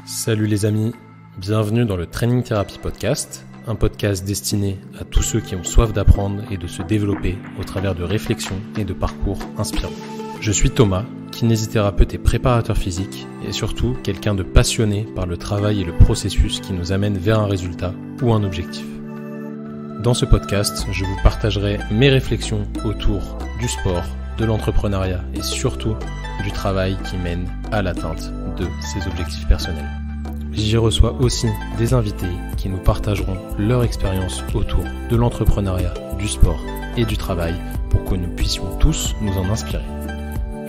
Salut les amis, bienvenue dans le Training Therapy Podcast, un podcast destiné à tous ceux qui ont soif d'apprendre et de se développer au travers de réflexions et de parcours inspirants. Je suis Thomas, kinésithérapeute et préparateur physique, et surtout quelqu'un de passionné par le travail et le processus qui nous amène vers un résultat ou un objectif. Dans ce podcast, je vous partagerai mes réflexions autour du sport, de l'entrepreneuriat et surtout du travail qui mène à l'atteinte de ces objectifs personnels. J'y reçois aussi des invités qui nous partageront leur expérience autour de l'entrepreneuriat, du sport et du travail pour que nous puissions tous nous en inspirer.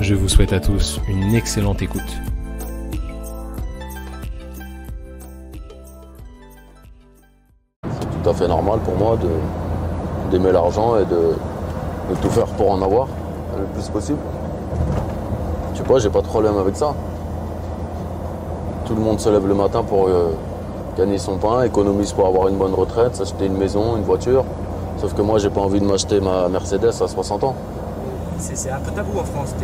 Je vous souhaite à tous une excellente écoute. C'est tout à fait normal pour moi d'aimer l'argent et de tout faire pour en avoir le plus possible. Je sais pas, j'ai pas de problème avec ça. Tout le monde se lève le matin pour gagner son pain, économise pour avoir une bonne retraite, s'acheter une maison, une voiture. Sauf que moi, j'ai pas envie de m'acheter ma Mercedes à 60 ans. C'est un peu tabou en France.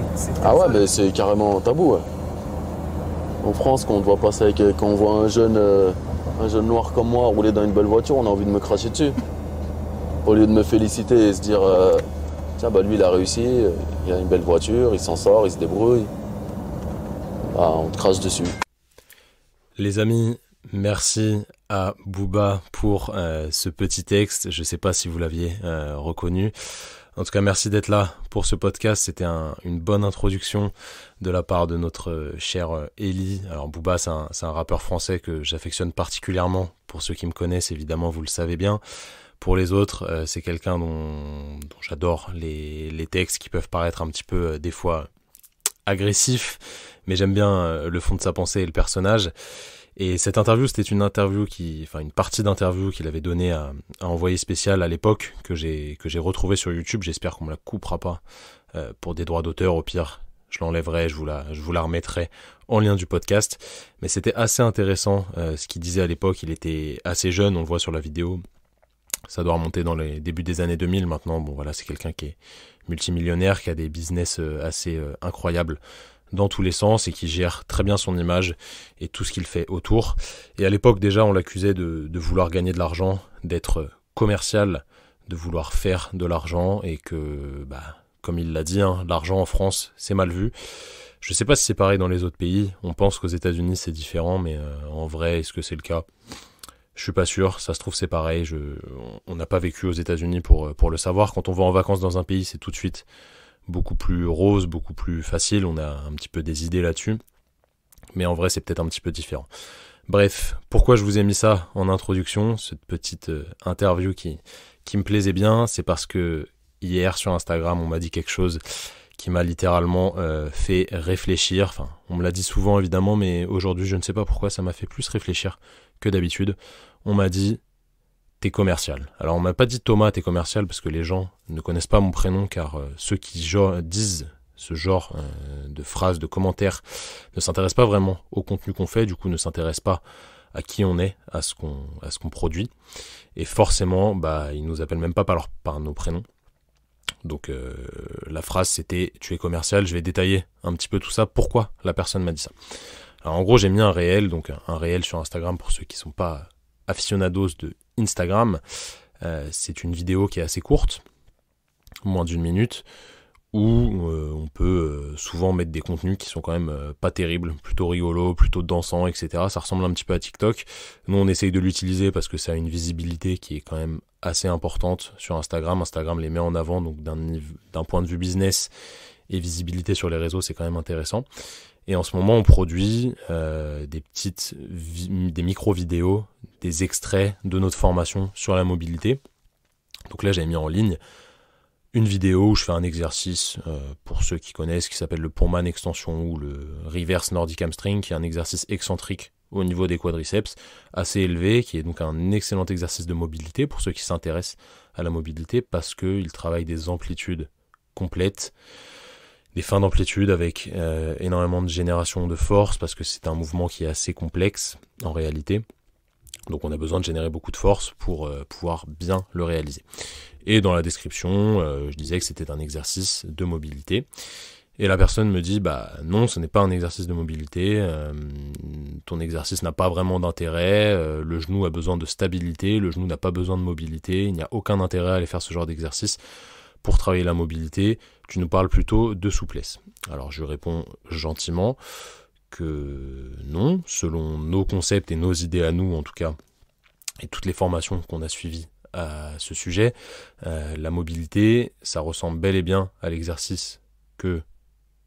Ah ouais, mais c'est carrément tabou. Ouais. En France, quand on voit un jeune noir comme moi rouler dans une belle voiture, on a envie de me cracher dessus. Au lieu de me féliciter et se dire tiens, bah lui il a réussi, il a une belle voiture, il s'en sort, il se débrouille. Bah, on te crache dessus. Les amis, merci à Booba pour ce petit texte. Je ne sais pas si vous l'aviez reconnu. En tout cas, merci d'être là pour ce podcast. C'était une bonne introduction de la part de notre cher Eli. Alors Booba, c'est un rappeur français que j'affectionne particulièrement. Pour ceux qui me connaissent, évidemment, vous le savez bien. Pour les autres, c'est quelqu'un dont j'adore les textes qui peuvent paraître un petit peu des fois agressifs, mais j'aime bien le fond de sa pensée et le personnage. Et cette interview, c'était une partie d'interview qu'il avait donnée à Envoyé Spécial à l'époque, que j'ai retrouvée sur YouTube. J'espère qu'on me la coupera pas pour des droits d'auteur. Au pire, je l'enlèverai, je vous la remettrai en lien du podcast. Mais c'était assez intéressant ce qu'il disait à l'époque. Il était assez jeune, on le voit sur la vidéo. Ça doit remonter dans les débuts des années 2000 maintenant. Bon voilà, c'est quelqu'un qui est multimillionnaire, qui a des business assez incroyables dans tous les sens et qui gère très bien son image et tout ce qu'il fait autour. Et à l'époque déjà, on l'accusait de vouloir gagner de l'argent, d'être commercial, de vouloir faire de l'argent et que, comme il l'a dit, l'argent en France, c'est mal vu. Je sais pas si c'est pareil dans les autres pays. On pense qu'aux États-Unis c'est différent, mais en vrai, est-ce que c'est le cas ? Je suis pas sûr, ça se trouve c'est pareil, on n'a pas vécu aux États-Unis pour le savoir. Quand on va en vacances dans un pays, c'est tout de suite beaucoup plus rose, beaucoup plus facile, on a un petit peu des idées là-dessus. Mais en vrai, c'est peut-être un petit peu différent. Bref, pourquoi je vous ai mis ça en introduction, cette petite interview qui me plaisait bien, c'est parce que hier sur Instagram, on m'a dit quelque chose qui m'a littéralement fait réfléchir. Enfin, on me l'a dit souvent évidemment, mais aujourd'hui, je ne sais pas pourquoi, ça m'a fait plus réfléchir que d'habitude. On m'a dit t'es commercial. Alors on m'a pas dit Thomas t'es commercial parce que les gens ne connaissent pas mon prénom, car ceux qui disent ce genre de phrases, de commentaires ne s'intéressent pas vraiment au contenu qu'on fait, du coup ne s'intéressent pas à qui on est, à ce qu'on produit, et forcément ils nous appellent même pas par nos prénoms. Donc la phrase c'était tu es commercial. Je vais détailler un petit peu tout ça, pourquoi la personne m'a dit ça. Alors en gros, j'ai mis un réel, donc un réel sur Instagram pour ceux qui sont pas aficionados de Instagram. C'est une vidéo qui est assez courte, moins d'1 minute, où on peut souvent mettre des contenus qui sont quand même pas terribles, plutôt rigolos, plutôt dansants, etc. Ça ressemble un petit peu à TikTok. Nous, on essaye de l'utiliser parce que ça a une visibilité qui est quand même assez importante sur Instagram. Instagram les met en avant, donc d'un point de vue business et visibilité sur les réseaux, c'est quand même intéressant. Et en ce moment, on produit des micro-vidéos, des extraits de notre formation sur la mobilité. Donc là, j'ai mis en ligne une vidéo où je fais un exercice, pour ceux qui connaissent, qui s'appelle le Pullman Extension ou le Reverse Nordic Hamstring, qui est un exercice excentrique au niveau des quadriceps, assez élevé, qui est donc un excellent exercice de mobilité pour ceux qui s'intéressent à la mobilité, parce qu'il travaille des amplitudes complètes, des fins d'amplitude avec énormément de génération de force, parce que c'est un mouvement qui est assez complexe en réalité. Donc on a besoin de générer beaucoup de force pour pouvoir bien le réaliser. Et dans la description, je disais que c'était un exercice de mobilité. Et la personne me dit, non, ce n'est pas un exercice de mobilité, ton exercice n'a pas vraiment d'intérêt, le genou a besoin de stabilité, le genou n'a pas besoin de mobilité, il n'y a aucun intérêt à aller faire ce genre d'exercice pour travailler la mobilité, tu nous parles plutôt de souplesse. Alors je réponds gentiment que non, selon nos concepts et nos idées à nous en tout cas, et toutes les formations qu'on a suivies à ce sujet, la mobilité, ça ressemble bel et bien à l'exercice que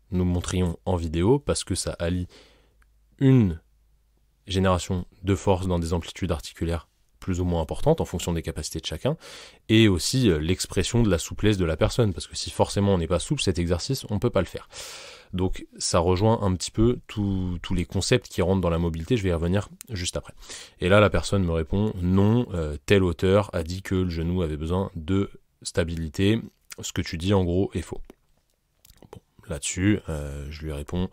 nous montrions en vidéo, parce que ça allie une génération de force dans des amplitudes articulaires plus ou moins importantes en fonction des capacités de chacun, et aussi l'expression de la souplesse de la personne, parce que si forcément on n'est pas souple, cet exercice, on ne peut pas le faire. Donc ça rejoint un petit peu tous les concepts qui rentrent dans la mobilité, je vais y revenir juste après. Et là la personne me répond, non, tel auteur a dit que le genou avait besoin de stabilité, ce que tu dis en gros est faux. Bon, là-dessus, je lui réponds,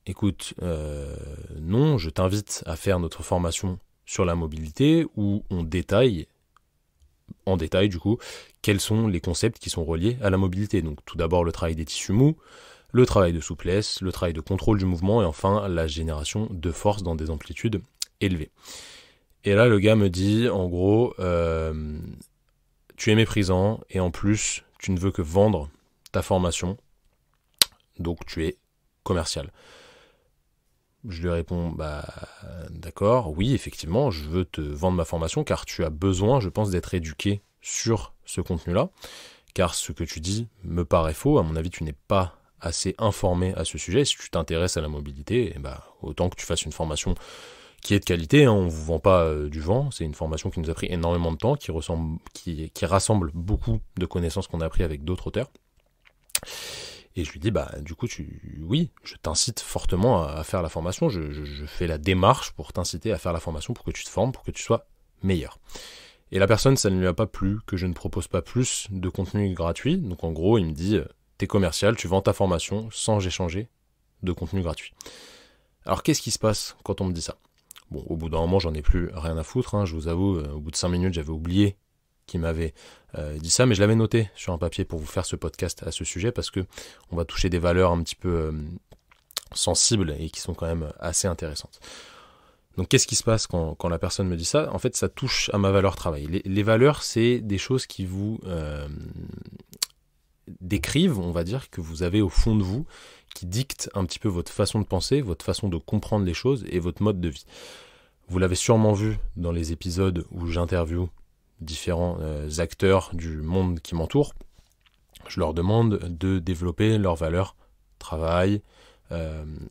écoute, non, je t'invite à faire notre formation sur la mobilité où on détaille, en détail du coup, quels sont les concepts qui sont reliés à la mobilité. Donc tout d'abord le travail des tissus mous, le travail de souplesse, le travail de contrôle du mouvement et enfin la génération de force dans des amplitudes élevées. Et là le gars me dit en gros, tu es méprisant et en plus tu ne veux que vendre ta formation, donc tu es commercial. Je lui réponds, d'accord, oui, effectivement, je veux te vendre ma formation car tu as besoin, je pense, d'être éduqué sur ce contenu-là, car ce que tu dis me paraît faux, à mon avis, tu n'es pas assez informé à ce sujet. Si tu t'intéresses à la mobilité, autant que tu fasses une formation qui est de qualité, on ne vous vend pas du vent, c'est une formation qui nous a pris énormément de temps, qui rassemble beaucoup de connaissances qu'on a appris avec d'autres auteurs. Et je lui dis, du coup, oui, je t'incite fortement à faire la formation, je fais la démarche pour t'inciter à faire la formation, pour que tu te formes, pour que tu sois meilleur. Et la personne, ça ne lui a pas plu que je ne propose pas plus de contenu gratuit. Donc en gros, il me dit, t'es commercial, tu vends ta formation sans échanger de contenu gratuit. Alors qu'est-ce qui se passe quand on me dit ça ? Bon, au bout d'un moment, j'en ai plus rien à foutre, je vous avoue, au bout de 5 minutes, j'avais oublié qui m'avait dit ça, mais je l'avais noté sur un papier pour vous faire ce podcast à ce sujet, parce que on va toucher des valeurs un petit peu sensibles et qui sont quand même assez intéressantes. Donc qu'est-ce qui se passe quand la personne me dit ça ? En fait, ça touche à ma valeur travail. Les valeurs, c'est des choses qui vous décrivent, on va dire, que vous avez au fond de vous, qui dictent un petit peu votre façon de penser, votre façon de comprendre les choses et votre mode de vie. Vous l'avez sûrement vu dans les épisodes où j'interviewe différents acteurs du monde qui m'entoure. Je leur demande de développer leurs valeurs travail,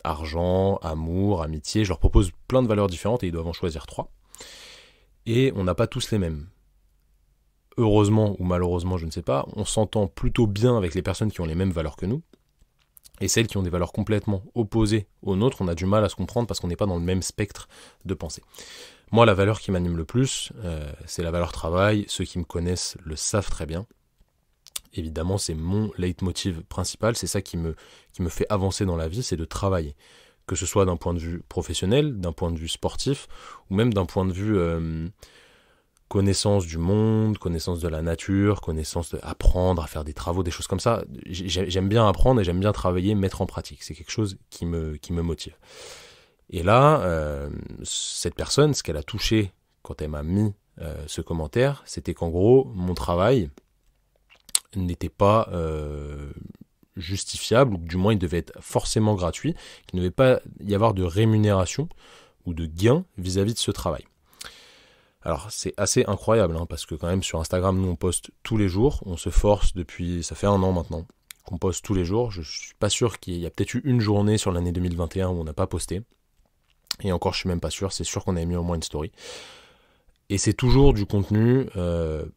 argent, amour, amitié. Je leur propose plein de valeurs différentes et ils doivent en choisir 3. Et on n'a pas tous les mêmes. Heureusement ou malheureusement, je ne sais pas, on s'entend plutôt bien avec les personnes qui ont les mêmes valeurs que nous. Et celles qui ont des valeurs complètement opposées aux nôtres, on a du mal à se comprendre parce qu'on n'est pas dans le même spectre de pensée. Moi, la valeur qui m'anime le plus, c'est la valeur travail. Ceux qui me connaissent le savent très bien. Évidemment, c'est mon leitmotiv principal. C'est ça qui me fait avancer dans la vie, c'est de travailler. Que ce soit d'un point de vue professionnel, d'un point de vue sportif, ou même d'un point de vue connaissance du monde, connaissance de la nature, connaissance d'apprendre à faire des travaux, des choses comme ça. J'aime bien apprendre et j'aime bien travailler, mettre en pratique. C'est quelque chose qui me motive. Et là, cette personne, ce qu'elle a touché quand elle m'a mis ce commentaire, c'était qu'en gros, mon travail n'était pas justifiable, ou du moins il devait être forcément gratuit, qu'il ne devait pas y avoir de rémunération ou de gain vis-à-vis de ce travail. Alors c'est assez incroyable, parce que quand même sur Instagram, nous on poste tous les jours, on se force depuis, ça fait 1 an maintenant, qu'on poste tous les jours. Je suis pas sûr qu'il y a peut-être eu une journée sur l'année 2021 où on n'a pas posté. Et encore, je suis même pas sûr, c'est sûr qu'on avait mis au moins une story. Et c'est toujours du contenu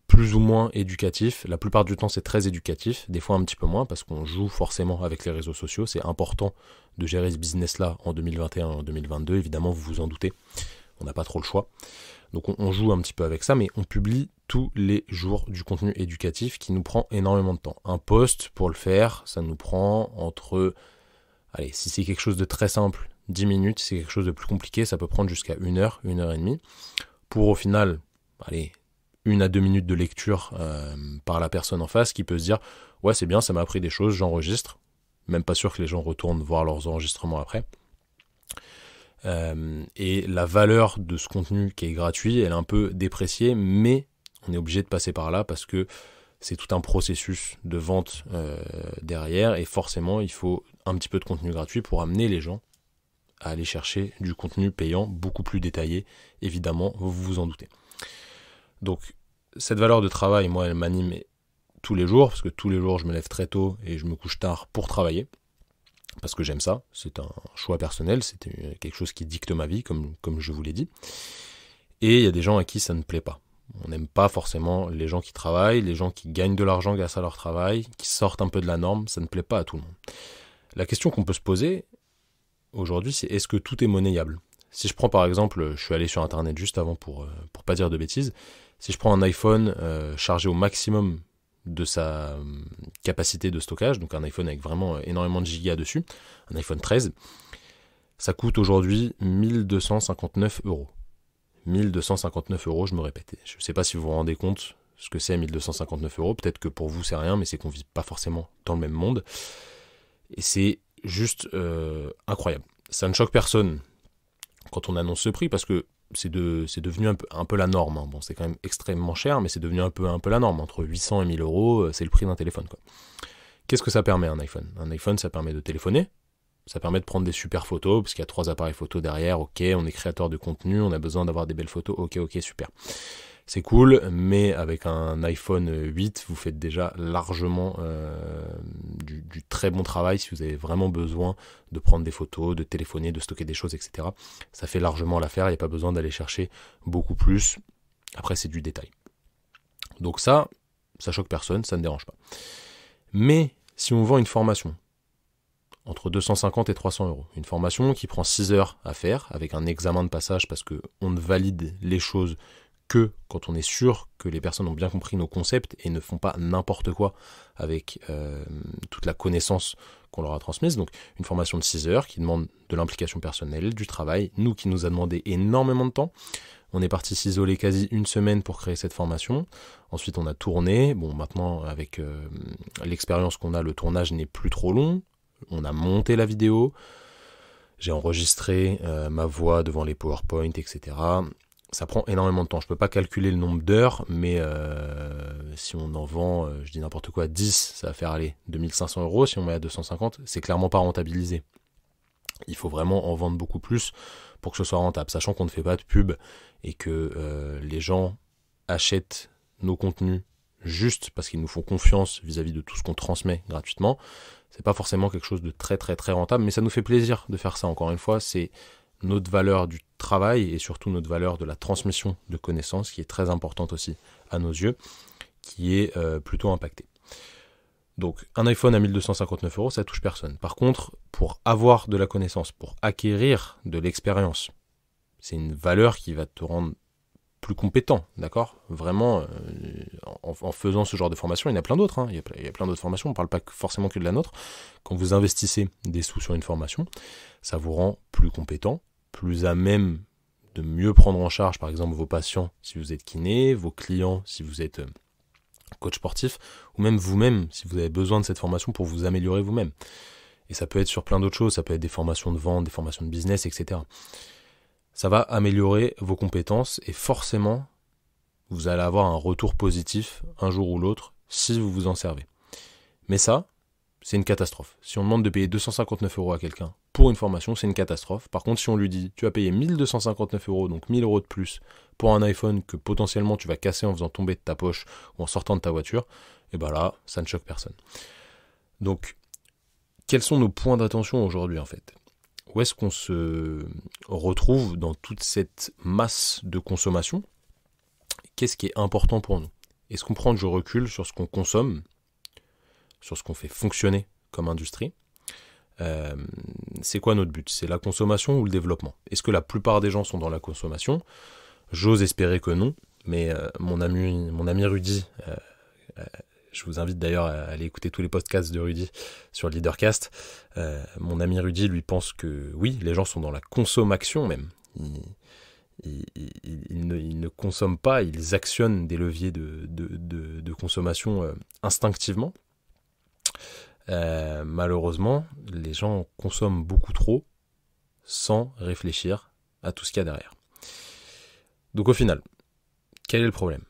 plus ou moins éducatif. La plupart du temps, c'est très éducatif, des fois un petit peu moins, parce qu'on joue forcément avec les réseaux sociaux. C'est important de gérer ce business-là en 2021 et en 2022, évidemment, vous vous en doutez. On n'a pas trop le choix. Donc on joue un petit peu avec ça, mais on publie tous les jours du contenu éducatif qui nous prend énormément de temps. Un post, pour le faire, ça nous prend entre... Allez, si c'est quelque chose de très simple, 10 minutes, si c'est quelque chose de plus compliqué, ça peut prendre jusqu'à 1 heure, 1 heure et demie, pour au final, 1 à 2 minutes de lecture par la personne en face qui peut se dire « Ouais, c'est bien, ça m'a appris des choses, j'enregistre, Même pas sûr que les gens retournent voir leurs enregistrements après. Et la valeur de ce contenu qui est gratuit, elle est un peu dépréciée, mais on est obligé de passer par là parce que c'est tout un processus de vente derrière, et forcément il faut un petit peu de contenu gratuit pour amener les gens à aller chercher du contenu payant beaucoup plus détaillé, évidemment, vous vous en doutez. Donc cette valeur de travail, moi, elle m'anime tous les jours, parce que tous les jours je me lève très tôt et je me couche tard pour travailler, parce que j'aime ça, c'est un choix personnel, c'est quelque chose qui dicte ma vie, comme je vous l'ai dit. Et il y a des gens à qui ça ne plaît pas. On n'aime pas forcément les gens qui travaillent, les gens qui gagnent de l'argent grâce à leur travail, qui sortent un peu de la norme, ça ne plaît pas à tout le monde. La question qu'on peut se poser aujourd'hui, c'est est-ce que tout est monnayable ? Si je prends par exemple, je suis allé sur internet juste avant pour pas dire de bêtises, si je prends un iPhone chargé au maximum de sa capacité de stockage, donc un iPhone avec vraiment énormément de gigas dessus, un iPhone 13, ça coûte aujourd'hui 1259 €. 1259 €, je me répète. Je ne sais pas si vous vous rendez compte ce que c'est 1259 €, peut-être que pour vous c'est rien, mais c'est qu'on ne vit pas forcément dans le même monde. Et c'est juste incroyable. Ça ne choque personne quand on annonce ce prix, parce que c'est devenu un peu la norme. Hein. Bon, c'est quand même extrêmement cher, mais c'est devenu un peu la norme. Entre 800 et 1000 €, c'est le prix d'un téléphone, quoi. Qu'est-ce que ça permet, un iPhone ? Un iPhone, ça permet de téléphoner, ça permet de prendre des super photos, parce qu'il y a 3 appareils photo derrière, ok, on est créateur de contenu, on a besoin d'avoir des belles photos, ok, super. C'est cool, mais avec un iPhone 8, vous faites déjà largement du très bon travail si vous avez vraiment besoin de prendre des photos, de téléphoner, de stocker des choses, etc. Ça fait largement l'affaire, il n'y a pas besoin d'aller chercher beaucoup plus. Après, c'est du détail. Donc ça choque personne, ça ne dérange pas. Mais si on vend une formation entre 250 et 300 €, une formation qui prend 6 heures à faire, avec un examen de passage, parce qu'on ne valide les choses que quand on est sûr que les personnes ont bien compris nos concepts et ne font pas n'importe quoi avec toute la connaissance qu'on leur a transmise. Donc une formation de 6 heures qui demande de l'implication personnelle, du travail, nous qui nous a demandé énormément de temps. On est parti s'isoler quasi une semaine pour créer cette formation. Ensuite on a tourné. Bon, maintenant avec l'expérience qu'on a, le tournage n'est plus trop long. On a monté la vidéo. J'ai enregistré ma voix devant les PowerPoint, etc. Ça prend énormément de temps. Je ne peux pas calculer le nombre d'heures, mais si on en vend, je dis n'importe quoi, 10, ça va faire aller 2500 €. Si on met à 250, c'est clairement pas rentabilisé. Il faut vraiment en vendre beaucoup plus pour que ce soit rentable, sachant qu'on ne fait pas de pub et que les gens achètent nos contenus juste parce qu'ils nous font confiance vis-à-vis de tout ce qu'on transmet gratuitement. C'est pas forcément quelque chose de très très très rentable, mais ça nous fait plaisir de faire ça. Encore une fois, c'est notre valeur du travail et surtout notre valeur de la transmission de connaissances qui est très importante aussi à nos yeux, qui est plutôt impactée. Donc un iPhone à 1259 €, ça touche personne. Par contre, pour avoir de la connaissance, pour acquérir de l'expérience, c'est une valeur qui va te rendre plus compétent, d'accord ? Vraiment, en faisant ce genre de formation, il y en a plein d'autres, hein. Il y a plein d'autres formations, on ne parle pas forcément que de la nôtre. Quand vous investissez des sous sur une formation, ça vous rend plus compétent, plus à même de mieux prendre en charge, par exemple, vos patients si vous êtes kiné, vos clients si vous êtes coach sportif, ou même vous-même si vous avez besoin de cette formation pour vous améliorer vous-même. Et ça peut être sur plein d'autres choses, ça peut être des formations de vente, des formations de business, etc. Ça va améliorer vos compétences et forcément, vous allez avoir un retour positif un jour ou l'autre si vous vous en servez. Mais ça, c'est une catastrophe. Si on demande de payer 259 € à quelqu'un pour une formation, c'est une catastrophe. Par contre, si on lui dit, tu vas payer 1259 €, donc 1000 € de plus pour un iPhone que potentiellement tu vas casser en faisant tomber de ta poche ou en sortant de ta voiture, et ben là, ça ne choque personne. Donc, quels sont nos points d'attention aujourd'hui en fait ? Où est-ce qu'on se retrouve dans toute cette masse de consommation ? Qu'est-ce qui est important pour nous ? Est-ce qu'on prend du recul sur ce qu'on consomme, sur ce qu'on fait fonctionner comme industrie ? C'est quoi notre but ? C'est la consommation ou le développement ? Est-ce que la plupart des gens sont dans la consommation ? J'ose espérer que non, mais mon ami Rudy, je vous invite d'ailleurs à aller écouter tous les podcasts de Rudy sur Leadercast. Mon ami Rudy, lui, pense que oui, les gens sont dans la consommation même. Ils ne consomment pas, ils actionnent des leviers de consommation instinctivement. malheureusement, les gens consomment beaucoup trop sans réfléchir à tout ce qu'il y a derrière. Donc au final, quel est le problème ?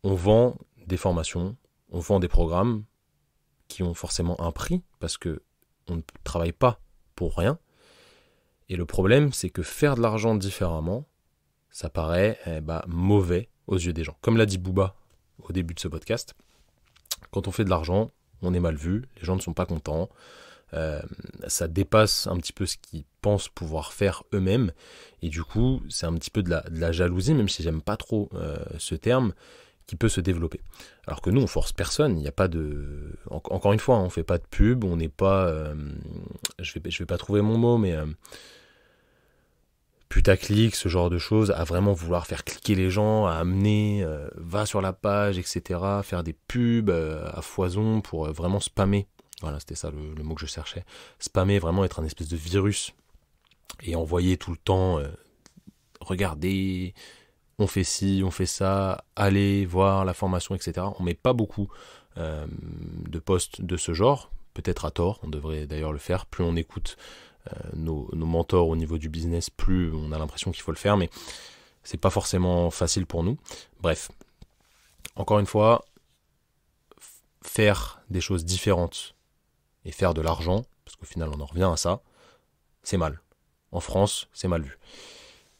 On vend des formations, on vend des programmes qui ont forcément un prix parce que on ne travaille pas pour rien. Et le problème, c'est que faire de l'argent différemment, ça paraît mauvais aux yeux des gens. Comme l'a dit Booba au début de ce podcast, quand on fait de l'argent, on est mal vu, les gens ne sont pas contents, ça dépasse un petit peu ce qu'ils pensent pouvoir faire eux-mêmes, et du coup, c'est un petit peu de la jalousie, même si j'aime pas trop ce terme, qui peut se développer. Alors que nous, on force personne, il n'y a pas de... Encore une fois, on fait pas de pub, on n'est pas... je vais pas trouver mon mot, mais... putaclic, ce genre de choses, à vraiment vouloir faire cliquer les gens, à amener, va sur la page, etc., faire des pubs à foison pour vraiment spammer. Voilà, c'était ça le mot que je cherchais. Spammer, vraiment être un espèce de virus et envoyer tout le temps, regardez, on fait ci, on fait ça, allez voir la formation, etc. On met pas beaucoup de posts de ce genre, peut-être à tort, on devrait d'ailleurs le faire, plus on écoute nos mentors au niveau du business, plus on a l'impression qu'il faut le faire, mais c'est pas forcément facile pour nous. Bref, encore une fois, faire des choses différentes et faire de l'argent, parce qu'au final on en revient à ça, c'est mal. En France, c'est mal vu.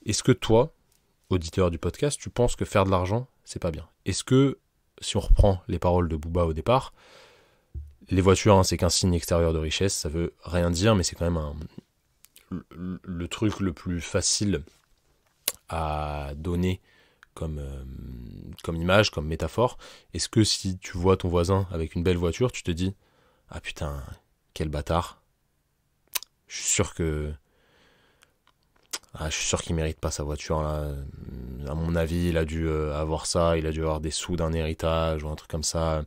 Est-ce que toi, auditeur du podcast, tu penses que faire de l'argent, c'est pas bien ? Est-ce que, si on reprend les paroles de Booba au départ, les voitures, c'est qu'un signe extérieur de richesse, ça veut rien dire, mais c'est quand même le truc le plus facile à donner comme image, comme métaphore. Est-ce que si tu vois ton voisin avec une belle voiture, tu te dis « Ah putain, quel bâtard, je suis sûr qu'il mérite pas sa voiture là. À mon avis, il a dû avoir ça, il a dû avoir des sous d'un héritage ou un truc comme ça.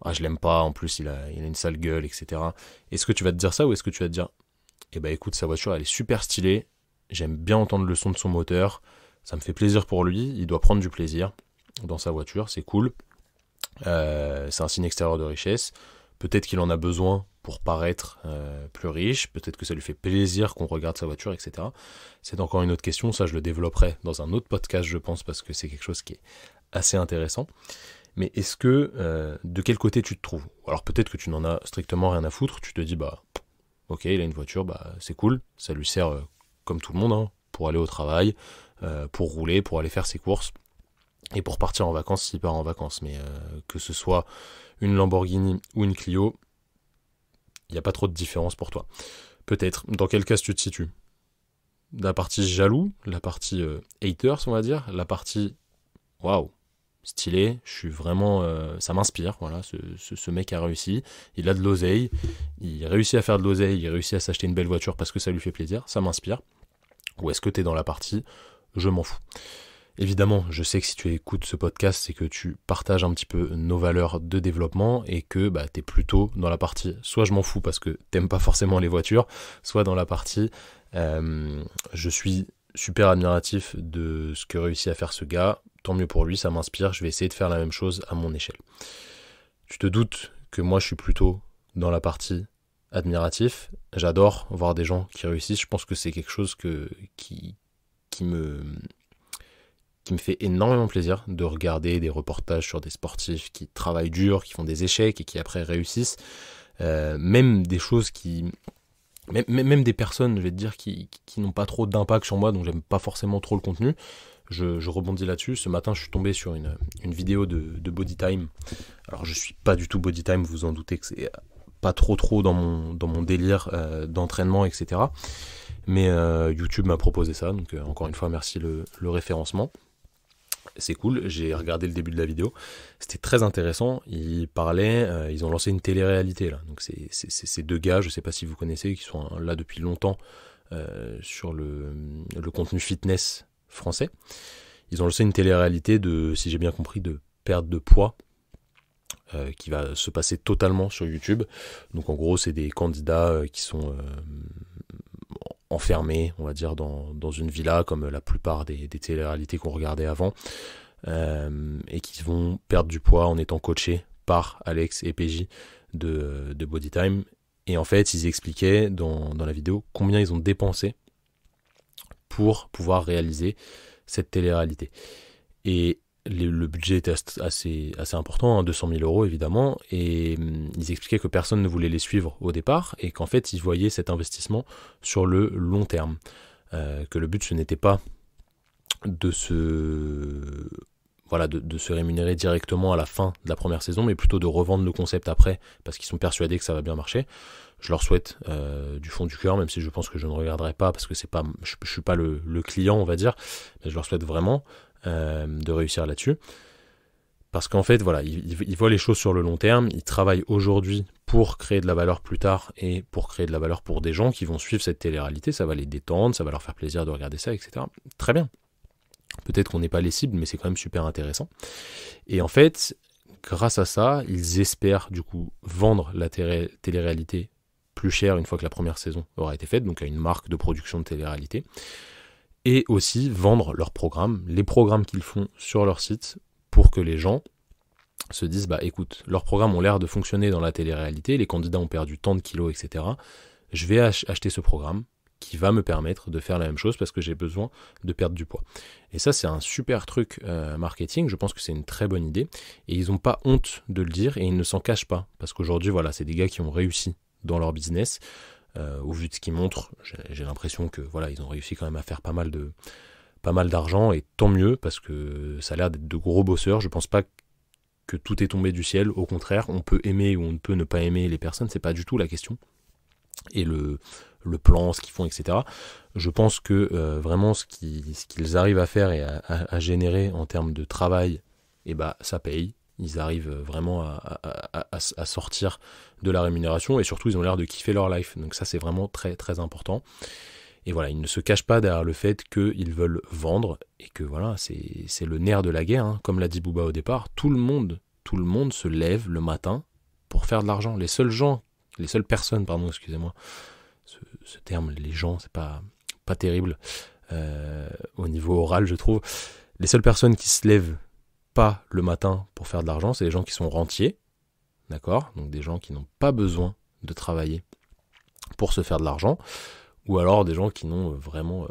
Ah, je l'aime pas, en plus il a une sale gueule, etc. » Est-ce que tu vas te dire ça ou est-ce que tu vas te dire écoute, sa voiture elle est super stylée, j'aime bien entendre le son de son moteur, ça me fait plaisir pour lui, il doit prendre du plaisir dans sa voiture, c'est cool, c'est un signe extérieur de richesse, peut-être qu'il en a besoin pour paraître plus riche, peut-être que ça lui fait plaisir qu'on regarde sa voiture, etc. C'est encore une autre question, ça je le développerai dans un autre podcast je pense, parce que c'est quelque chose qui est assez intéressant. Mais est-ce que, de quel côté tu te trouves ? Alors peut-être que tu n'en as strictement rien à foutre, tu te dis, ok, il a une voiture, c'est cool, ça lui sert comme tout le monde, hein, pour aller au travail, pour rouler, pour aller faire ses courses, et pour partir en vacances s'il part en vacances. Mais que ce soit une Lamborghini ou une Clio, il n'y a pas trop de différence pour toi. Peut-être, dans quel cas tu te situes ? La partie jaloux, la partie haters, on va dire, la partie, waouh, stylé, je suis vraiment, ça m'inspire, voilà, ce mec a réussi, il a de l'oseille, il réussit à faire de l'oseille, il réussit à s'acheter une belle voiture parce que ça lui fait plaisir, ça m'inspire. Ou est-ce que tu es dans la partie je m'en fous ? Évidemment, je sais que si tu écoutes ce podcast, c'est que tu partages un petit peu nos valeurs de développement et que tu es plutôt dans la partie soit je m'en fous parce que t'aimes pas forcément les voitures, soit dans la partie je suis super admiratif de ce que réussit à faire ce gars, tant mieux pour lui, ça m'inspire, je vais essayer de faire la même chose à mon échelle. Tu te doutes que moi je suis plutôt dans la partie admiratif, j'adore voir des gens qui réussissent, je pense que c'est quelque chose qui me fait énormément plaisir de regarder des reportages sur des sportifs qui travaillent dur, qui font des échecs et qui après réussissent, même des choses même des personnes, je vais te dire, qui n'ont pas trop d'impact sur moi, donc j'aime pas forcément trop le contenu. Je rebondis là-dessus. Ce matin, je suis tombé sur une vidéo de Bodytime. Alors, je suis pas du tout Bodytime, vous en doutez que c'est pas trop dans mon délire d'entraînement, etc. Mais YouTube m'a proposé ça, donc encore une fois, merci le référencement. C'est cool, j'ai regardé le début de la vidéo, c'était très intéressant, ils parlaient, ils ont lancé une télé-réalité là, donc c'est ces deux gars, je sais pas si vous connaissez, qui sont là depuis longtemps sur le contenu fitness français. Ils ont lancé une télé-réalité de, si j'ai bien compris, de perte de poids, qui va se passer totalement sur YouTube. Donc en gros, c'est des candidats qui sont enfermés, on va dire, dans une villa, comme la plupart des télé-réalités qu'on regardait avant, et qui vont perdre du poids en étant coachés par Alex et PJ de Bodytime. Et en fait, ils expliquaient dans la vidéo combien ils ont dépensé pour pouvoir réaliser cette télé-réalité. Et le budget était assez important, 200 000 euros évidemment, et ils expliquaient que personne ne voulait les suivre au départ, et qu'en fait, ils voyaient cet investissement sur le long terme. Que le but, ce n'était pas de se rémunérer directement à la fin de la première saison, mais plutôt de revendre le concept après, parce qu'ils sont persuadés que ça va bien marcher. Je leur souhaite du fond du cœur, même si je pense que je ne regarderai pas, parce que je suis pas le client, on va dire, mais je leur souhaite vraiment de réussir là-dessus. Parce qu'en fait, voilà, ils voient les choses sur le long terme, ils travaillent aujourd'hui pour créer de la valeur plus tard et pour créer de la valeur pour des gens qui vont suivre cette télé-réalité, ça va les détendre, ça va leur faire plaisir de regarder ça, etc. Très bien. Peut-être qu'on n'est pas les cibles, mais c'est quand même super intéressant. Et en fait, grâce à ça, ils espèrent du coup vendre la télé-réalité plus cher une fois que la première saison aura été faite, donc à une marque de production de télé-réalité, et aussi vendre leurs programmes, les programmes qu'ils font sur leur site, pour que les gens se disent, bah écoute, leurs programmes ont l'air de fonctionner dans la télé-réalité, les candidats ont perdu tant de kilos, etc. Je vais acheter ce programme qui va me permettre de faire la même chose parce que j'ai besoin de perdre du poids. Et ça, c'est un super truc marketing, je pense que c'est une très bonne idée, et ils n'ont pas honte de le dire, et ils ne s'en cachent pas, parce qu'aujourd'hui, voilà, c'est des gars qui ont réussi dans leur business, au vu de ce qu'ils montrent, j'ai l'impression que voilà, ils ont réussi quand même à faire pas mal d'argent, et tant mieux, parce que ça a l'air d'être de gros bosseurs. Je pense pas que tout est tombé du ciel, au contraire, on peut aimer ou on peut ne pas aimer les personnes, c'est pas du tout la question, et le plan, ce qu'ils font, etc. Je pense que vraiment ce qu'ils arrivent à faire et à générer en termes de travail, et bah ça paye. Ils arrivent vraiment à sortir de la rémunération, et surtout ils ont l'air de kiffer leur life. Donc ça, c'est vraiment très très important. Et voilà, ils ne se cachent pas derrière le fait qu'ils veulent vendre, et que voilà, c'est le nerf de la guerre, hein. Comme l'a dit Booba au départ, tout le monde se lève le matin pour faire de l'argent. Les seules personnes, excusez-moi, ce terme, les gens, c'est pas terrible au niveau oral, je trouve. Les seules personnes qui se lèvent pas le matin pour faire de l'argent, c'est les gens qui sont rentiers, d'accord ? Donc des gens qui n'ont pas besoin de travailler pour se faire de l'argent, ou alors des gens qui n'ont vraiment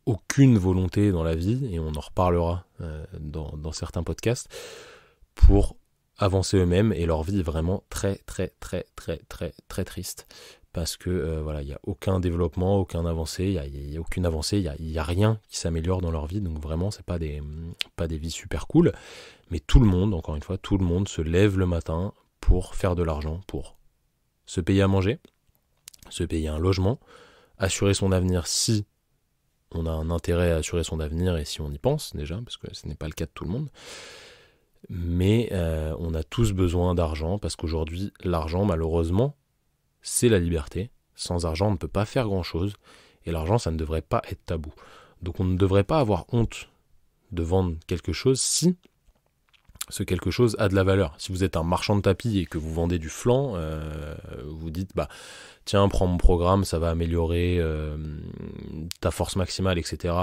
aucune volonté dans la vie, et on en reparlera dans certains podcasts, pour avancer eux-mêmes, et leur vie est vraiment très très très très très très triste, parce que voilà, il n'y a aucun développement, aucune avancée, il y a rien qui s'améliore dans leur vie, donc vraiment c'est pas des vies super cool, mais tout le monde, encore une fois, tout le monde se lève le matin pour faire de l'argent, pour se payer à manger, se payer un logement, assurer son avenir si on a un intérêt à assurer son avenir et si on y pense déjà, parce que ce n'est pas le cas de tout le monde. Mais on a tous besoin d'argent, parce qu'aujourd'hui, l'argent, malheureusement, c'est la liberté. Sans argent, on ne peut pas faire grand-chose, et l'argent, ça ne devrait pas être tabou. Donc on ne devrait pas avoir honte de vendre quelque chose si ce quelque chose a de la valeur. Si vous êtes un marchand de tapis et que vous vendez du flan, vous dites, bah tiens, prends mon programme, ça va améliorer ta force maximale, etc.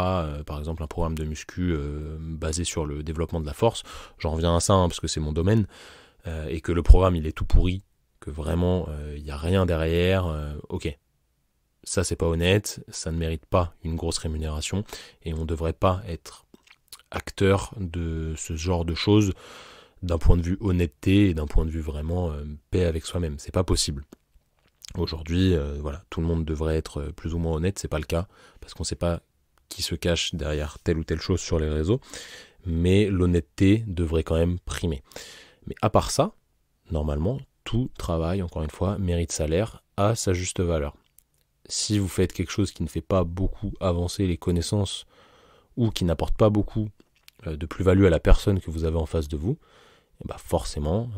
Par exemple, un programme de muscu basé sur le développement de la force. J'en reviens à ça, hein, parce que c'est mon domaine, et que le programme, il est tout pourri, que vraiment, il n'y a rien derrière. Ok, ça, c'est pas honnête, ça ne mérite pas une grosse rémunération, et on ne devrait pas être acteur de ce genre de choses d'un point de vue honnêteté et d'un point de vue vraiment paix avec soi-même. C'est pas possible. Aujourd'hui, voilà, tout le monde devrait être plus ou moins honnête, c'est pas le cas, parce qu'on sait pas qui se cache derrière telle ou telle chose sur les réseaux, mais l'honnêteté devrait quand même primer. Mais à part ça, normalement, tout travail, encore une fois, mérite salaire à sa juste valeur. Si vous faites quelque chose qui ne fait pas beaucoup avancer les connaissances, ou qui n'apporte pas beaucoup de plus-value à la personne que vous avez en face de vous, et bah forcément,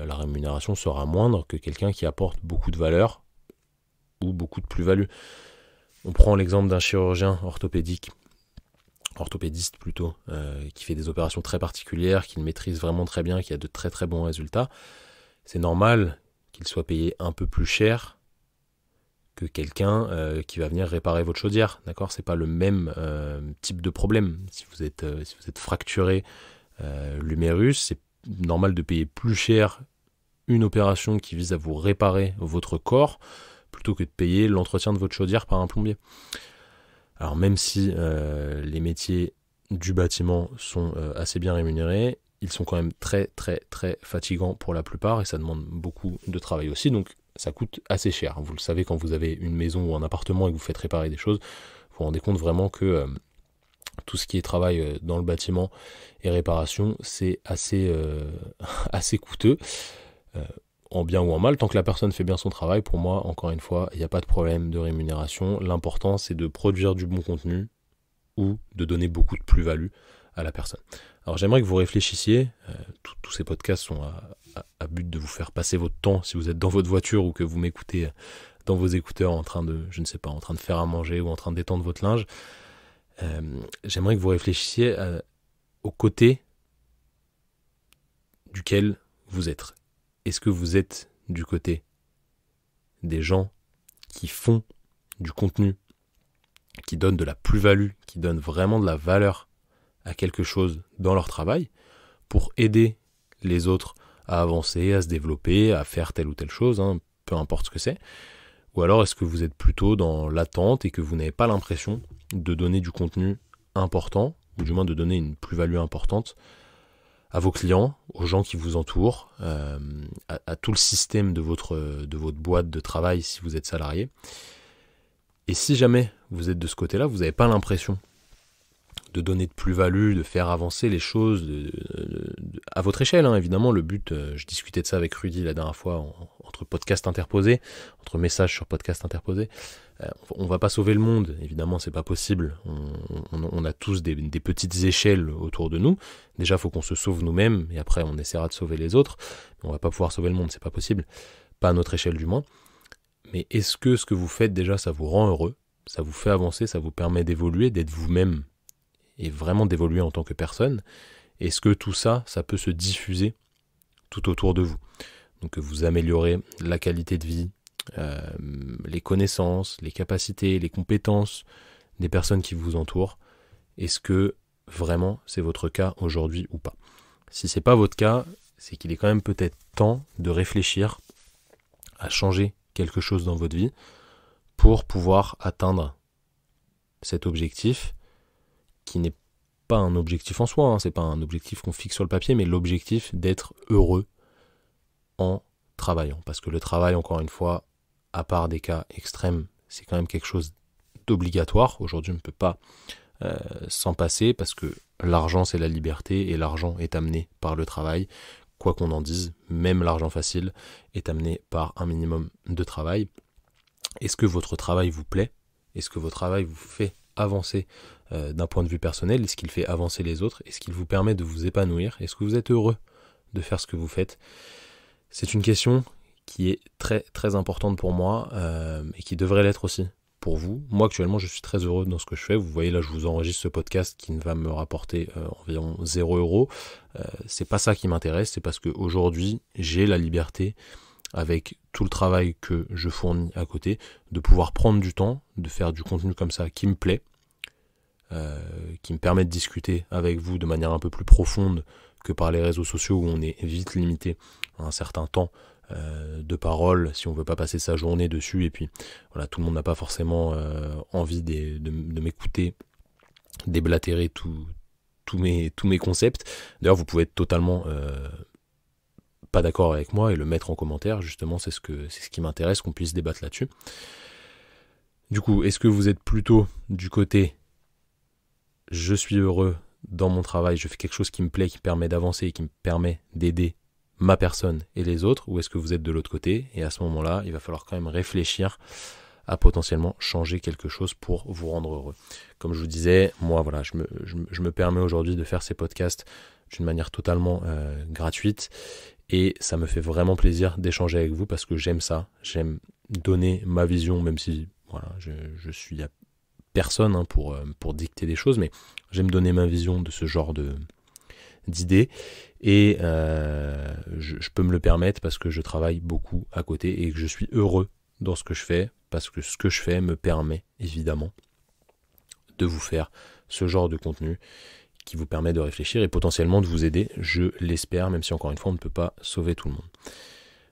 la rémunération sera moindre que quelqu'un qui apporte beaucoup de valeur ou beaucoup de plus-value. On prend l'exemple d'un chirurgien orthopédiste plutôt, qui fait des opérations très particulières, qu'il maîtrise vraiment très bien, qui a de très très bons résultats. C'est normal qu'il soit payé un peu plus cher que quelqu'un qui va venir réparer votre chaudière, d'accord ? C'est pas le même type de problème. Si vous êtes fracturé l'humérus, c'est normal de payer plus cher une opération qui vise à vous réparer votre corps, plutôt que de payer l'entretien de votre chaudière par un plombier. Alors même si les métiers du bâtiment sont assez bien rémunérés, ils sont quand même très très très fatigants pour la plupart et ça demande beaucoup de travail aussi, donc ça coûte assez cher. Vous le savez, quand vous avez une maison ou un appartement et que vous faites réparer des choses, vous vous rendez compte vraiment que tout ce qui est travail dans le bâtiment et réparation, c'est assez, assez coûteux, en bien ou en mal. Tant que la personne fait bien son travail, pour moi, encore une fois, il n'y a pas de problème de rémunération. L'important, c'est de produire du bon contenu ou de donner beaucoup de plus-value à la personne. Alors j'aimerais que vous réfléchissiez, tous ces podcasts sont à but de vous faire passer votre temps si vous êtes dans votre voiture ou que vous m'écoutez dans vos écouteurs en train de, je ne sais pas, en train de faire à manger ou en train de détendre votre linge. J'aimerais que vous réfléchissiez au côté duquel vous êtes. Est-ce que vous êtes du côté des gens qui font du contenu, qui donnent de la plus-value, qui donnent vraiment de la valeur à quelque chose dans leur travail pour aider les autres à avancer, à se développer, à faire telle ou telle chose, peu importe ce que c'est? Ou alors est-ce que vous êtes plutôt dans l'attente et que vous n'avez pas l'impression de donner du contenu important, ou du moins de donner une plus-value importante à vos clients, aux gens qui vous entourent, à tout le système de votre boîte de travail si vous êtes salarié? Et si jamais vous êtes de ce côté-là, vous n'avez pas l'impression de donner de plus-value, de faire avancer les choses à votre échelle, évidemment. Le but, je discutais de ça avec Rudy la dernière fois, entre podcasts interposés, entre messages sur podcasts interposés. On va pas sauver le monde, évidemment, c'est pas possible. On a tous des petites échelles autour de nous. Déjà, il faut qu'on se sauve nous-mêmes, et après, on essaiera de sauver les autres. On va pas pouvoir sauver le monde, c'est pas possible. Pas à notre échelle, du moins. Mais est-ce que ce que vous faites, déjà, ça vous rend heureux? Ça vous fait avancer, ça vous permet d'évoluer, d'être vous-même, et vraiment d'évoluer en tant que personne? Est-ce que tout ça, ça peut se diffuser tout autour de vous? Donc que vous améliorez la qualité de vie, les connaissances, les capacités, les compétences des personnes qui vous entourent. Est-ce que vraiment c'est votre cas aujourd'hui ou pas? Si c'est pas votre cas, c'est qu'il est quand même peut-être temps de réfléchir à changer quelque chose dans votre vie pour pouvoir atteindre cet objectif qui n'est pas un objectif en soi, c'est pas un objectif qu'on fixe sur le papier, mais l'objectif d'être heureux en travaillant. Parce que le travail, encore une fois, à part des cas extrêmes, c'est quand même quelque chose d'obligatoire. Aujourd'hui, on ne peut pas s'en passer parce que l'argent, c'est la liberté et l'argent est amené par le travail. Quoi qu'on en dise, même l'argent facile est amené par un minimum de travail. Est-ce que votre travail vous plaît? Est-ce que votre travail vous fait avancer d'un point de vue personnel? Est-ce qu'il fait avancer les autres? Est-ce qu'il vous permet de vous épanouir? Est-ce que vous êtes heureux de faire ce que vous faites? C'est une question qui est très très importante pour moi et qui devrait l'être aussi pour vous. Moi actuellement je suis très heureux dans ce que je fais. Vous voyez là, je vous enregistre ce podcast qui ne va me rapporter environ 0 €. C'est pas ça qui m'intéresse, c'est parce qu'aujourd'hui j'ai la liberté, avec tout le travail que je fournis à côté, de pouvoir prendre du temps, de faire du contenu comme ça qui me plaît, qui me permet de discuter avec vous de manière un peu plus profonde que par les réseaux sociaux où on est vite limité à un certain temps de parole si on veut pas passer sa journée dessus, et puis voilà, tout le monde n'a pas forcément envie de m'écouter déblatérer tous mes concepts. D'ailleurs, vous pouvez être totalement pas d'accord avec moi et le mettre en commentaire, justement, c'est ce qui m'intéresse, qu'on puisse débattre là-dessus. Du coup, est-ce que vous êtes plutôt du côté je suis heureux dans mon travail, je fais quelque chose qui me plaît, qui permet d'avancer et qui me permet d'aider ma personne et les autres, ou est-ce que vous êtes de l'autre côté? Et à ce moment-là, il va falloir quand même réfléchir à potentiellement changer quelque chose pour vous rendre heureux. Comme je vous disais, moi voilà, je me permets aujourd'hui de faire ces podcasts d'une manière totalement gratuite, et ça me fait vraiment plaisir d'échanger avec vous parce que j'aime ça, j'aime donner ma vision, même si voilà, je suis à personne pour dicter des choses, mais j'aime donner ma vision de ce genre d'idées, et je peux me le permettre parce que je travaille beaucoup à côté et que je suis heureux dans ce que je fais, parce que ce que je fais me permet évidemment de vous faire ce genre de contenu qui vous permet de réfléchir et potentiellement de vous aider, je l'espère, même si encore une fois on ne peut pas sauver tout le monde.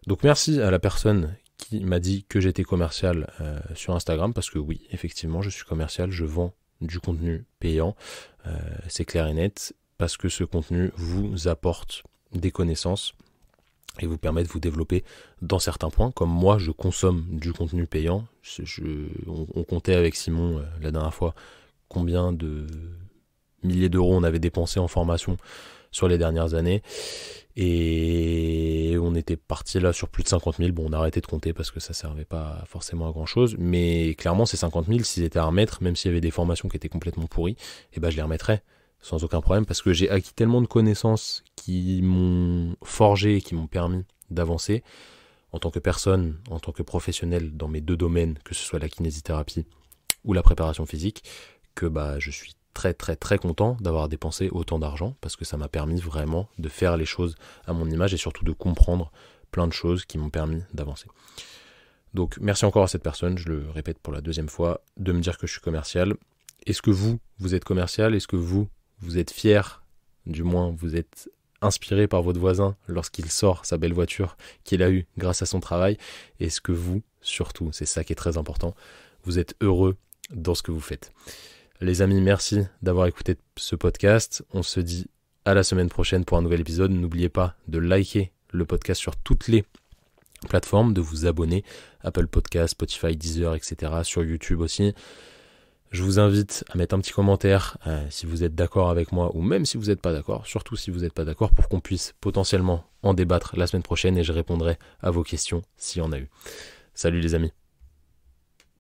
Donc merci à la personne qui m'a dit que j'étais commercial sur Instagram, parce que oui, effectivement, je suis commercial, je vends du contenu payant, c'est clair et net, parce que ce contenu vous apporte des connaissances et vous permet de vous développer dans certains points. Comme moi, je consomme du contenu payant. On comptait avec Simon la dernière fois combien de milliers d'euros on avait dépensé en formation sur les dernières années. Et on était parti là sur plus de 50 000. Bon, on a arrêté de compter parce que ça servait pas forcément à grand chose. Mais clairement, ces 50 000, s'ils étaient à remettre, même s'il y avait des formations qui étaient complètement pourries, je les remettrais sans aucun problème, parce que j'ai acquis tellement de connaissances qui m'ont forgé, qui m'ont permis d'avancer en tant que personne, en tant que professionnel dans mes deux domaines, que ce soit la kinésithérapie ou la préparation physique, que je suis très très très content d'avoir dépensé autant d'argent, parce que ça m'a permis vraiment de faire les choses à mon image et surtout de comprendre plein de choses qui m'ont permis d'avancer. Donc merci encore à cette personne, je le répète pour la deuxième fois, de me dire que je suis commercial. Est-ce que vous êtes commercial? Est-ce que vous êtes fier, du moins vous êtes inspiré par votre voisin lorsqu'il sort sa belle voiture qu'il a eue grâce à son travail? Est-ce que vous, surtout, c'est ça qui est très important, vous êtes heureux dans ce que vous faites? Les amis, merci d'avoir écouté ce podcast. On se dit à la semaine prochaine pour un nouvel épisode. N'oubliez pas de liker le podcast sur toutes les plateformes, de vous abonner, Apple Podcasts, Spotify, Deezer, etc., sur YouTube aussi. Je vous invite à mettre un petit commentaire si vous êtes d'accord avec moi, ou même si vous n'êtes pas d'accord, surtout si vous n'êtes pas d'accord, pour qu'on puisse potentiellement en débattre la semaine prochaine et je répondrai à vos questions s'il y en a eu. Salut les amis.